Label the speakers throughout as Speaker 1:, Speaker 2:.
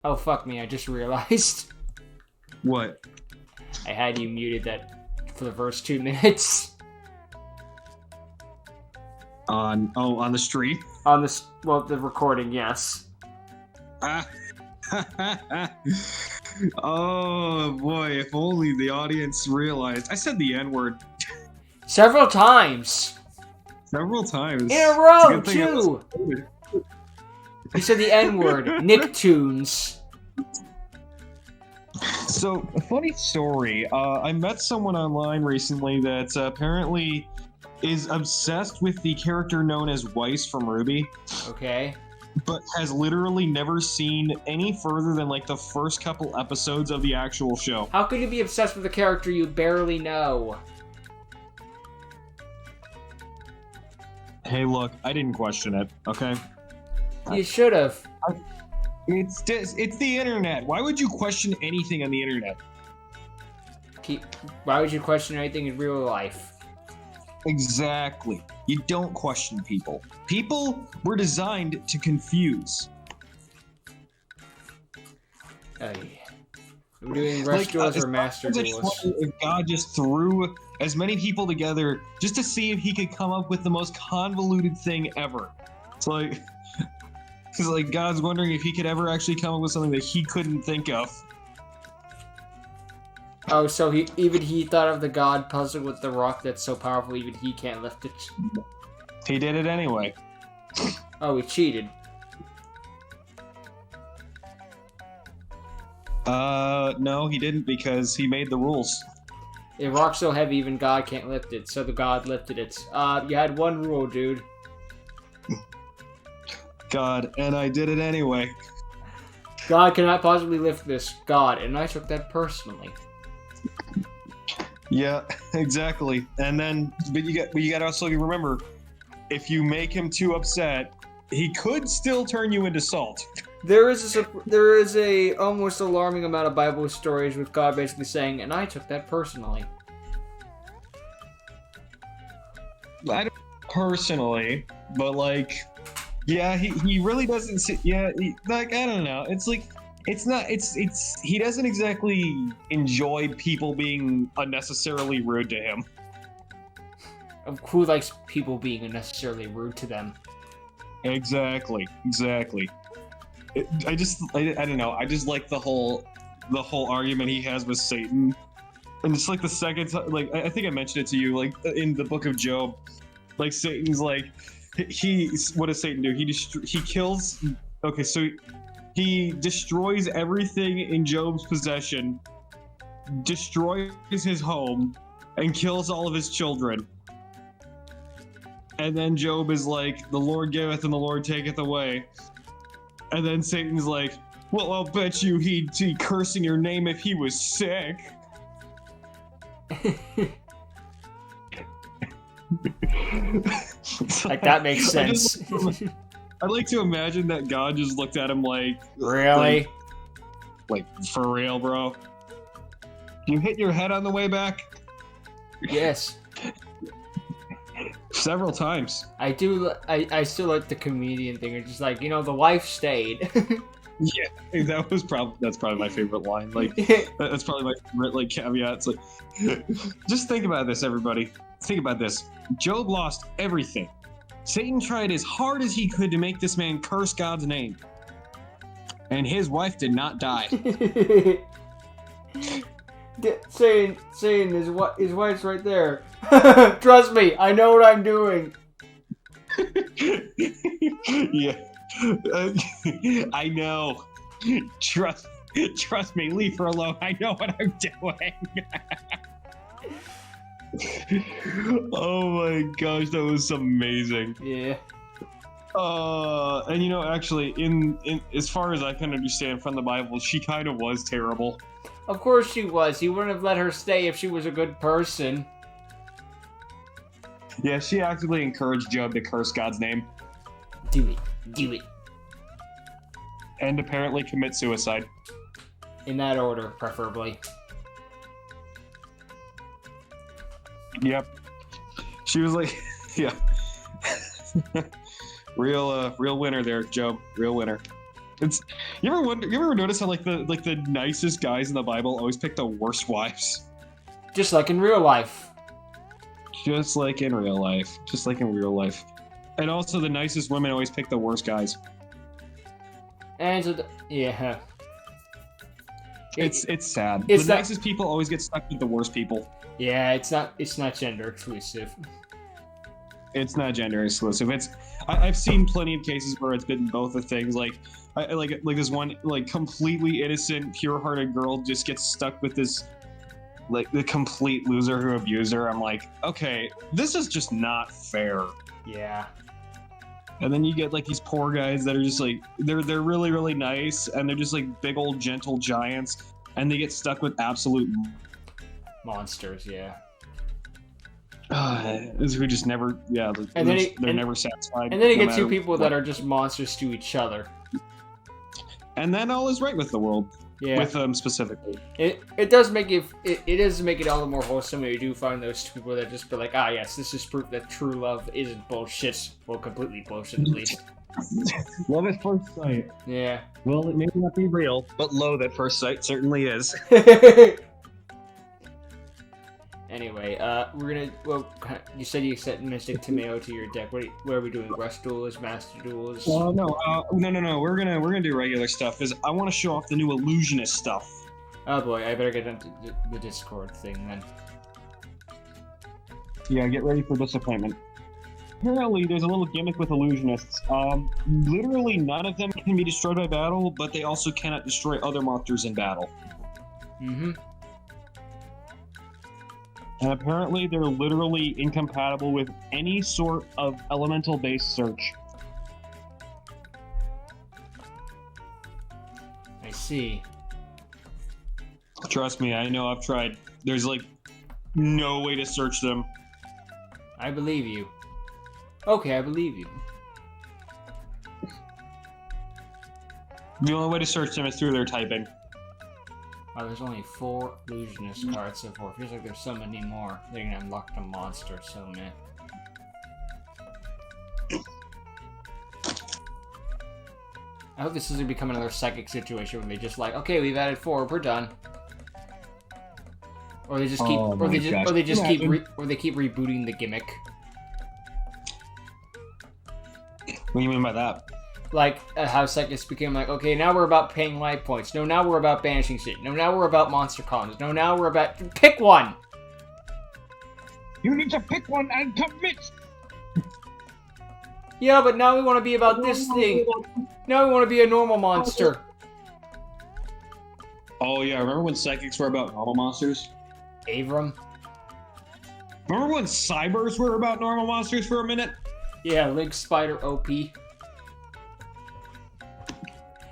Speaker 1: Oh, fuck me, I just realized.
Speaker 2: What?
Speaker 1: I had you muted that for the first 2 minutes.
Speaker 2: On the stream?
Speaker 1: On this, well, the recording, yes.
Speaker 2: Ah. Oh boy, if only the audience realized. I said the N-word
Speaker 1: Several times.
Speaker 2: several times.
Speaker 1: In a row,
Speaker 2: It's a good thing I
Speaker 1: too.
Speaker 2: wasn't-
Speaker 1: You said the N-word. Nicktoons.
Speaker 2: So, a funny story. I met someone online recently that apparently is obsessed with the character known as Weiss from Ruby,
Speaker 1: Okay.
Speaker 2: but has literally never seen any further than like the first couple episodes of the actual show.
Speaker 1: How could you be obsessed with a character you barely know?
Speaker 2: Hey, look, I didn't question it, okay?
Speaker 1: You should have.
Speaker 2: It's the internet. Why would you question anything on the internet?
Speaker 1: Why would you question anything in real life?
Speaker 2: Exactly. You don't question people. People were designed to confuse.
Speaker 1: Oh, yeah. We're doing rush duels or master duels.
Speaker 2: If God just threw as many people together just to see if he could come up with the most convoluted thing ever. It's like God's wondering if he could ever actually come up with something that he couldn't think of.
Speaker 1: Oh, so he thought of the God puzzle with the rock that's so powerful even he can't lift it.
Speaker 2: He did it anyway.
Speaker 1: Oh, he cheated.
Speaker 2: No, he didn't because he made the rules.
Speaker 1: A rock so heavy even God can't lift it, so the God lifted it. You had one rule, dude.
Speaker 2: God, and I did it anyway.
Speaker 1: God cannot possibly lift this. God, and I took that personally.
Speaker 2: Yeah, exactly. And then, but you got to also remember, if you make him too upset, he could still turn you into salt.
Speaker 1: There is a almost alarming amount of Bible stories with God basically saying, and I took that personally.
Speaker 2: I don't personally, but like, yeah, he really doesn't see, yeah, like, I don't know. It's like, he doesn't exactly enjoy people being unnecessarily rude to him.
Speaker 1: Who likes people being unnecessarily rude to them?
Speaker 2: Exactly. I don't know. I just like the whole argument he has with Satan, and it's like the second time. Like I think I mentioned it to you, like in the Book of Job, like Satan's like what does Satan do? He kills. Okay, so he destroys everything in Job's possession, destroys his home, and kills all of his children. And then Job is like, the Lord giveth and the Lord taketh away. And then Satan's like, well, I'll bet you he'd be cursing your name if he was sick.
Speaker 1: Like, that makes sense.
Speaker 2: I'd like to imagine that God just looked at him like,
Speaker 1: really?
Speaker 2: Like for real, bro? You hit your head on the way back?
Speaker 1: Yes.
Speaker 2: Several times.
Speaker 1: I do. I still like the comedian thing. It's just like, the wife stayed.
Speaker 2: Yeah, that's probably my favorite line. Like, that's probably my favorite like caveat. It's like, just think about this, everybody. Think about this. Job lost everything. Satan tried as hard as he could to make this man curse God's name, and his wife did not die.
Speaker 1: Saying his wife's right there. Trust me, I know what I'm doing.
Speaker 2: Yeah, I know. Trust me. Leave her alone. I know what I'm doing. Oh my gosh, that was amazing.
Speaker 1: Yeah.
Speaker 2: And actually, in as far as I can understand from the Bible, she kind of was terrible.
Speaker 1: Of course she was. He wouldn't have let her stay if she was a good person.
Speaker 2: Yeah, she actively encouraged Job to curse God's name.
Speaker 1: Do it.
Speaker 2: And apparently commit suicide.
Speaker 1: In that order, preferably.
Speaker 2: Yep. She was like, yeah. Real winner there, Job. Real winner. You ever notice how the nicest guys in the Bible always pick the worst wives?
Speaker 1: Just like in real life.
Speaker 2: Just like in real life. Just like in real life. And also the nicest women always pick the worst guys.
Speaker 1: And so yeah.
Speaker 2: It's sad.
Speaker 1: It's
Speaker 2: the nicest people always get stuck with the worst people.
Speaker 1: Yeah, it's not gender exclusive.
Speaker 2: It's not gender exclusive. I've seen plenty of cases where it's been both of things. Like this one completely innocent, pure-hearted girl just gets stuck with this the complete loser who abused her. I'm like, okay, this is just not fair.
Speaker 1: Yeah.
Speaker 2: And then you get these poor guys that are just they're really, really nice, and they're just big old gentle giants, and they get stuck with absolute
Speaker 1: monsters. Yeah.
Speaker 2: Who just never,
Speaker 1: and then
Speaker 2: they're never satisfied.
Speaker 1: And then you get two people that are just monsters to each other.
Speaker 2: And then all is right with the world.
Speaker 1: Yeah.
Speaker 2: With them specifically.
Speaker 1: It does make it does make it all the more wholesome when you do find those two people that just be like, yes, this is proof that true love isn't bullshit. Well, completely bullshit at least.
Speaker 2: Love at first sight.
Speaker 1: Yeah.
Speaker 2: Well, it may not be real, but love at first sight certainly is.
Speaker 1: Anyway, we're gonna. Well, you said you set Mystic Tomato to your deck. What are we doing? Rust duels, Master duels?
Speaker 2: No. We're gonna do regular stuff because I want to show off the new illusionist stuff.
Speaker 1: Oh boy, I better get into the Discord thing then.
Speaker 2: Yeah, get ready for disappointment. Apparently, there's a little gimmick with illusionists. Literally none of them can be destroyed by battle, but they also cannot destroy other monsters in battle.
Speaker 1: Mm-hmm.
Speaker 2: And apparently they're literally incompatible with any sort of elemental-based search.
Speaker 1: I see.
Speaker 2: Trust me, I know, I've tried. There's no way to search them.
Speaker 1: I believe you. Okay, I believe you.
Speaker 2: The only way to search them is through their typing.
Speaker 1: Oh, there's only 4 illusionist cards so far. Feels like there's so many more. They're gonna unlock the monster, so man. I hope this doesn't become another psychic situation where they just okay, we've added 4, we're done. Or they just keep, or they keep rebooting the gimmick.
Speaker 2: What do you mean by that?
Speaker 1: How psychics became okay, now we're about paying life points. No, now we're about banishing shit. No, now we're about monster colonies. No, now we're about... Pick one!
Speaker 2: You need to pick one and commit!
Speaker 1: Yeah, but now we want to be about this thing. Now we want to be a normal monster.
Speaker 2: Oh yeah, remember when psychics were about normal monsters?
Speaker 1: Avram?
Speaker 2: Remember when cybers were about normal monsters for a minute?
Speaker 1: Yeah, Link Spider OP.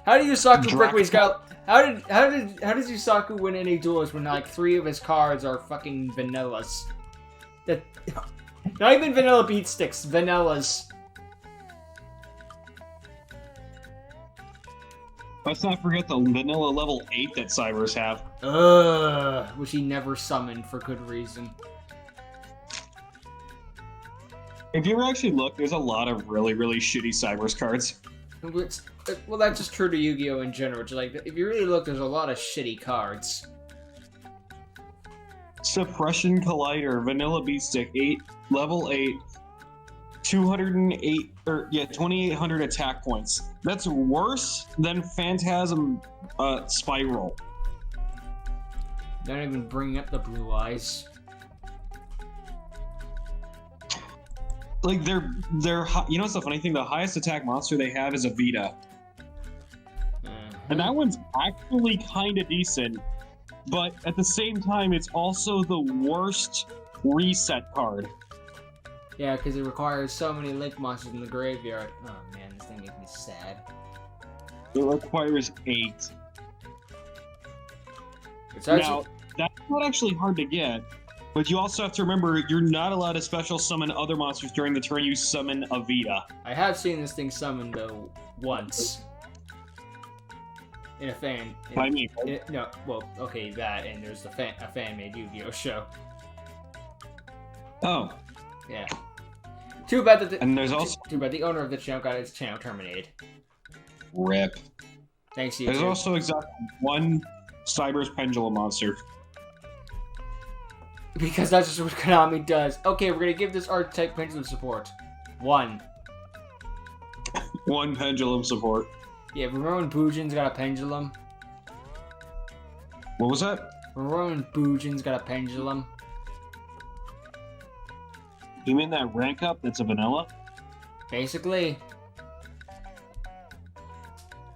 Speaker 1: How did Yusaku break his guy? How did Yusaku win any duels when 3 of his cards are fucking vanillas? That not even vanilla beat sticks, vanillas.
Speaker 2: Let's not forget the vanilla level 8 that cybers have.
Speaker 1: Which he never summoned for good reason.
Speaker 2: If you ever actually look, there's a lot of really, really shitty cybers cards.
Speaker 1: Well, that's just true to Yu-Gi-Oh! In general. Just if you really look, there's a lot of shitty cards.
Speaker 2: Suppression Collider, Vanilla Beatstick, 8, level 8, 208, 2,800 attack points. That's worse than Phantasm Spiral.
Speaker 1: Don't even bring up the blue eyes.
Speaker 2: They're you know what's the funny thing? The highest attack monster they have is a Vita. And that one's actually kind of decent, but at the same time, it's also the worst reset card.
Speaker 1: Yeah, because it requires so many Link monsters in the graveyard. Oh man, this thing makes me sad.
Speaker 2: It requires 8.
Speaker 1: It's actually...
Speaker 2: Now, that's not actually hard to get, but you also have to remember you're not allowed to special summon other monsters during the turn you summon a Vita.
Speaker 1: I have seen this thing summoned, though, once. In a fan... that, and there's a fan-made Yu-Gi-Oh! Show.
Speaker 2: Oh.
Speaker 1: Yeah. Too bad that
Speaker 2: and there's also...
Speaker 1: Too bad the owner of the channel got his channel terminated.
Speaker 2: RIP.
Speaker 1: Thanks, you.
Speaker 2: There's also exactly one Cyber's Pendulum monster.
Speaker 1: Because that's just what Konami does. Okay, we're gonna give this Archetype pendulum support. 1.
Speaker 2: One pendulum support.
Speaker 1: Yeah, remember when Bujin's got a pendulum?
Speaker 2: What was that?
Speaker 1: Remember when Bujin's got a pendulum?
Speaker 2: You mean that rank up that's a vanilla?
Speaker 1: Basically.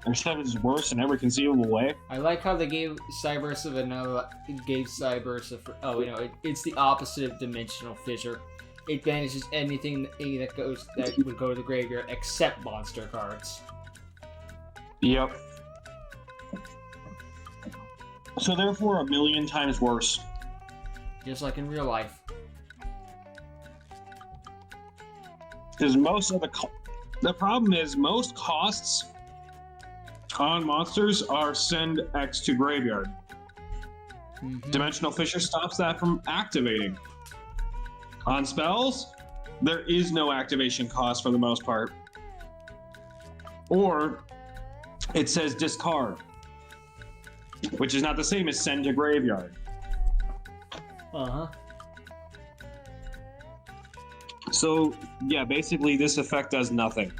Speaker 2: Except it's worse in every conceivable way.
Speaker 1: I like how they gave Cyberse a vanilla. It gave Cyberse a. Oh, you know, it's the opposite of dimensional fissure. It banishes anything that would go to the graveyard except monster cards.
Speaker 2: Yep. So therefore, a million times worse.
Speaker 1: Just like in real life.
Speaker 2: Because most of the problem is most costs on monsters are send X to graveyard. Dimensional Fissure stops that from activating. On spells, there is no activation cost for the most part. Or it says discard, which is not the same as send to graveyard.
Speaker 1: Uh-huh.
Speaker 2: So, yeah, basically this effect does nothing.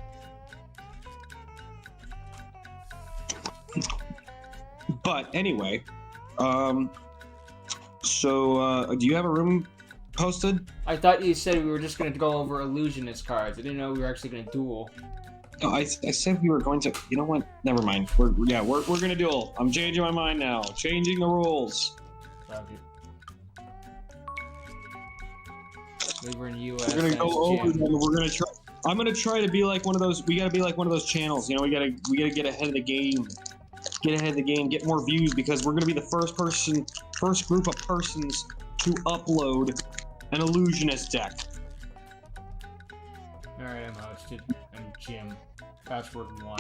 Speaker 2: But anyway, do you have a room posted?
Speaker 1: I thought you said we were just going to go over illusionist cards. I didn't know we were actually going to duel.
Speaker 2: No, I said we were going to. You know what? Never mind. We're gonna duel. I'm changing my mind now. Changing the rules.
Speaker 1: We were in US.
Speaker 2: We're gonna go over them. We're gonna try. I'm gonna try to be like one of those. We gotta be like one of those channels. You know, we gotta get ahead of the game. Get ahead of the game. Get more views because we're gonna be the first group of persons to upload an illusionist deck.
Speaker 1: All right, I'm hosted. I'm Jim. Password 1.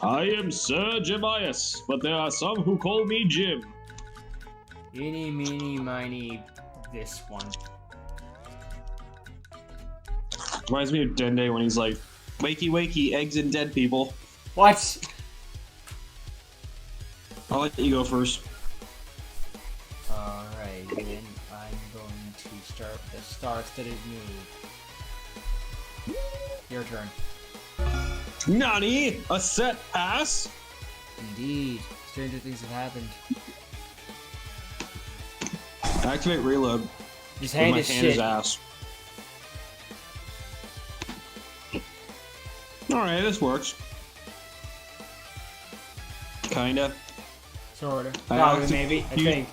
Speaker 2: I am Sir Jemias, but there are some who call me Jim.
Speaker 1: Eeny, meeny, miny, this one.
Speaker 2: Reminds me of Dende when he's like, wakey, wakey, eggs and dead people.
Speaker 1: What?
Speaker 2: I'll let you go first.
Speaker 1: Alright, then I'm going to start with a star-studded move. Your turn.
Speaker 2: Nani? A set pass?
Speaker 1: Indeed. Stranger things have happened.
Speaker 2: Activate reload.
Speaker 1: Just hand his shit.
Speaker 2: His ass. Alright, this works. Kinda.
Speaker 1: Sorta. Probably, maybe. I think.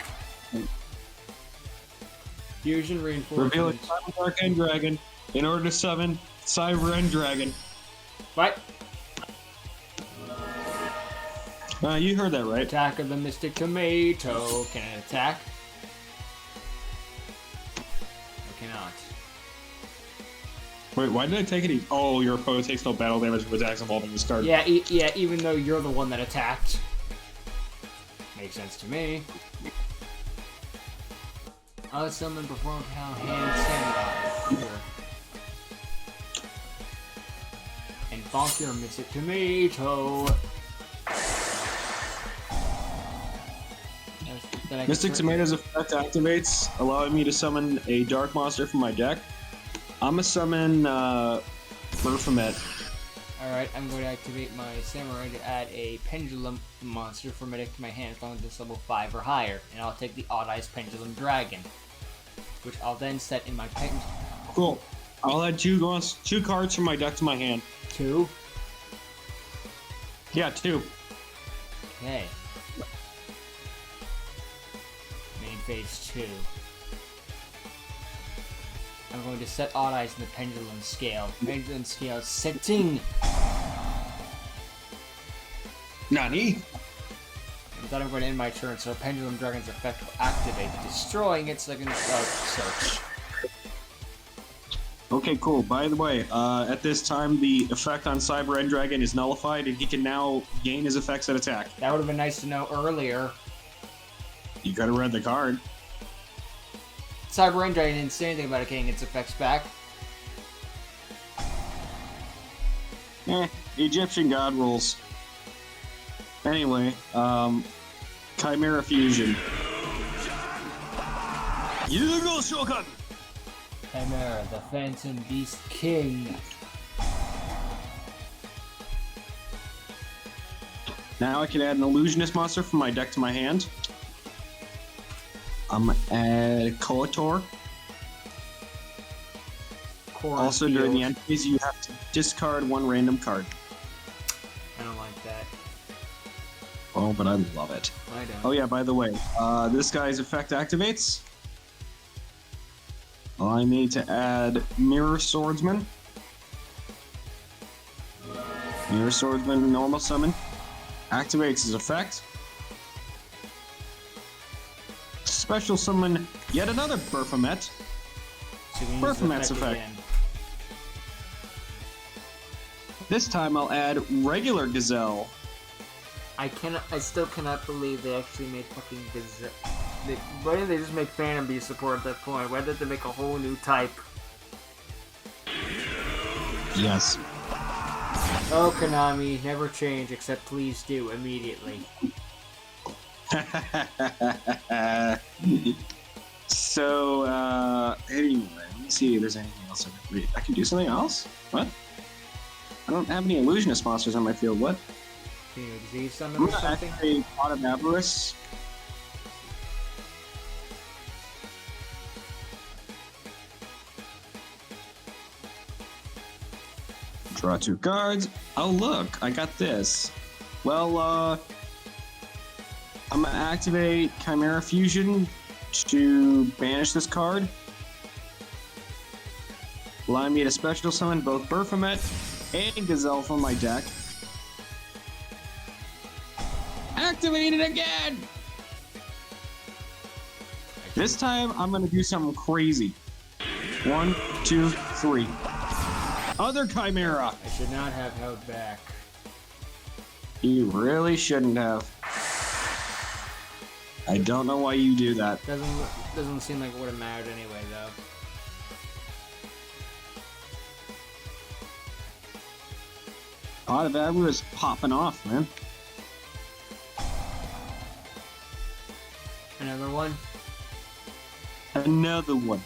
Speaker 1: Fusion reinforcement.
Speaker 2: Reveal a Cyber Dark End Dragon in order to summon Cyber End Dragon.
Speaker 1: What?
Speaker 2: You heard that right.
Speaker 1: Attack of the Mystic Tomato. Can it attack? I cannot.
Speaker 2: Wait, why did I take it? Oh, your opponent takes no battle damage from attacks involving this card.
Speaker 1: Yeah, yeah, even though you're the one that attacked. Makes sense to me. I'll summon perform power hand samurai. And bonk your Mystic Tomato.
Speaker 2: Mystic Tomato's effect activates, allowing me to summon a dark monster from my deck. I'm gonna summon Berfomet.
Speaker 1: Alright, I'm going to activate my samurai to add a pendulum monster from my deck to my hand as long as it's level 5 or higher. And I'll take the Odd Eyes Pendulum Dragon, which I'll then set in my pendulum.
Speaker 2: Cool. I'll add two cards from my deck to my hand.
Speaker 1: 2?
Speaker 2: Yeah, 2.
Speaker 1: Okay. Main phase 2. I'm going to set Odd Eyes in the Pendulum Scale. Pendulum Scale setting!
Speaker 2: Nani?
Speaker 1: And then I'm going to end my turn, so Pendulum Dragon's effect will activate, destroying its second search.
Speaker 2: Okay, cool. By the way, at this time, the effect on Cyber End Dragon is nullified, and he can now gain his effects at attack.
Speaker 1: That would have been nice to know earlier.
Speaker 2: You could have read the card.
Speaker 1: Cyber End Dragon didn't say anything about it getting its effects back.
Speaker 2: Egyptian god rules. Anyway, Chimera Fusion. Yugo Shokan!
Speaker 1: Chimera, the Phantom Beast King.
Speaker 2: Now I can add an illusionist monster from my deck to my hand. I'm gonna add Koator. Also, during the end phase, you have to discard one random card.
Speaker 1: I don't like that.
Speaker 2: Oh, but I love it.
Speaker 1: I don't.
Speaker 2: Oh yeah, by the way, this guy's effect activates. I need to add Mirror Swordsman. Mirror Swordsman, normal summon. Activates his effect. Special summon yet another Berfomet.
Speaker 1: So we use
Speaker 2: Berfomet's
Speaker 1: the
Speaker 2: effect.
Speaker 1: again.
Speaker 2: This time I'll add regular Gazelle.
Speaker 1: I still cannot believe they actually made fucking Gazelle. Why didn't they just make Phantom Beast support at that point? Why did they make a whole new type?
Speaker 2: Yes.
Speaker 1: Oh, Konami, never change, except please do immediately.
Speaker 2: So, anyway, let me see if there's anything else I can read. I can do something else? What? I don't have any illusionist monsters on my field. What?
Speaker 1: Can you disease summon
Speaker 2: I'm
Speaker 1: or
Speaker 2: gonna
Speaker 1: something?
Speaker 2: activate Pot of Avarice. Draw 2 cards. Oh look, I got this. Well, I'm gonna activate Chimera Fusion to banish this card. Allow me to special summon both Berfomet and Gazelle from my deck. Activate it again! This time, I'm gonna do something crazy. 1, 2, 3. Other Chimera!
Speaker 1: I should not have held back.
Speaker 2: You really shouldn't have. I don't know why you do that.
Speaker 1: Doesn't seem like it would have mattered anyway, though.
Speaker 2: Pot of Avarice is popping off, man.
Speaker 1: Another one?
Speaker 2: Another one.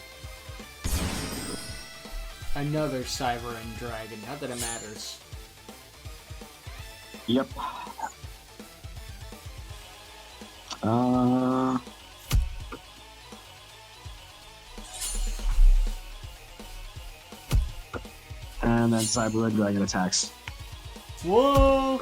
Speaker 1: Another Cyber and Dragon. Not that it matters.
Speaker 2: Yep. And then Cyber Red Dragon attacks.
Speaker 1: Whoa!